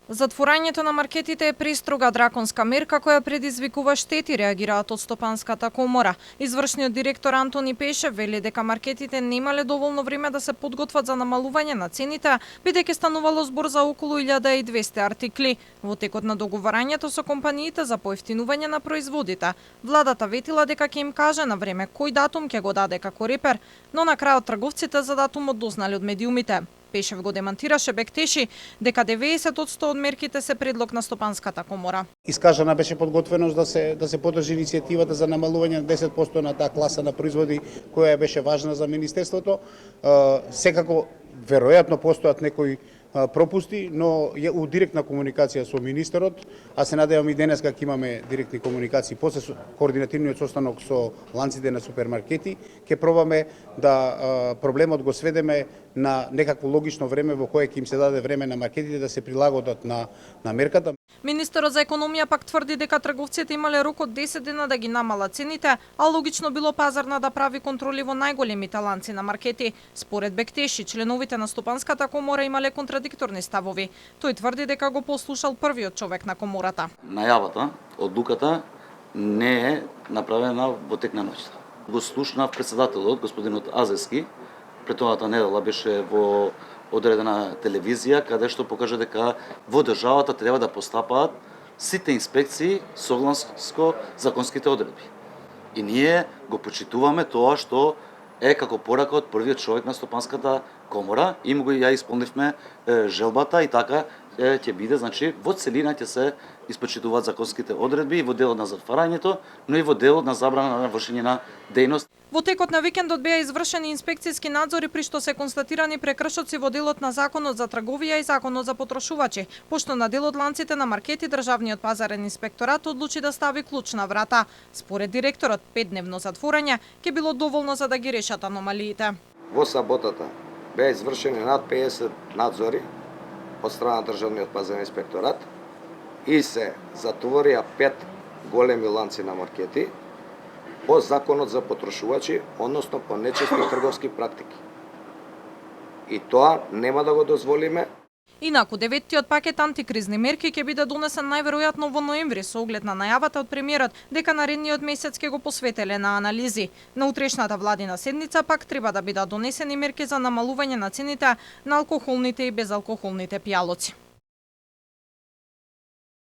Затворањето на маркетите е престрога драконска мерка која предизвикува штети, реагираат од Стопанската комора. Извршниот директор Антони Пешев вели дека маркетите немале доволно време да се подготват за намалување на цените, бидејќи станувало збор за околу 1200 артикли. Во текот на договарањето со компаниите за поевтинување на производите, владата ветила дека ќе им каже на време кој датум ќе го даде како репер, но на крајот трговците за датумот дознали од медиумите. Пешев го демантираше Бектеши дека 90% од мерките се предлог на Стопанската комора. Искажана беше подготвеност да се подржи иницијативата за намалување на 10% на таа класа на производи која беше важна за министерството. Секако веројатно постојат некои пропусти, но е у директна комуникација со министерот, а се надевам и денес дека имаме директни комуникации после координативниот состанок со ланците на супермаркети, ќе пробаме да проблемот го сведеме на некакво логично време во кое ќе им се даде време на маркетите да се прилагодат на мерката. Министерот за економија пак тврди дека трговците имале рок од 10 дена да ги намалат цените, а логично било пазарна да прави контроли во најголемите ланци на маркети. Според Бектеши, членовите на Стопанската комора имале контрадикторни ставови. Тој тврди дека го послушал првиот човек на комората. Најавата, одлуката не е направена во тек на ноќта. Го слушнав председателот, господинот Азески, претовната недела беше во одредена телевизија, каде што покажа дека во државата треба да постапаат сите инспекции согласно законските одредби. И ние го почитуваме тоа што е како порака од првиот човек на Стопанската комора и му го ја исполнивме желбата и така ќе биде, значи во целина ќе се испочитуваат законските одредби и во делот на затварањето, но и во делот на забрана на вршење на дејност. Во текот на викендот беа извршени инспекцијски надзори при што се констатирани прекршоци во делот на Законот за трговија и Законот за потрошувачи, пошто на дел од ланците на маркети државниот пазарен инспекторат одлучи да стави клуч на врата. Според директорот, 5-дневно затворање ќе било доволно за да ги решат аномалиите. Во саботата беа извршени над 50 надзори од страна на државниот пазарен инспекторат и се затворија 5 големи ланци на маркети по Законот за потрошувачи, односно по нечести трговски практики. И тоа нема да го дозволиме. Инаку, 9-тиот пакет антикризни мерки ќе биде донесен најверојатно во ноември со оглед на најавата од премиерот дека наредниот месец ќе го посветеле на анализи. На утрешната владина седница пак треба да бидат донесени мерки за намалување на цените на алкохолните и безалкохолните пијалоци.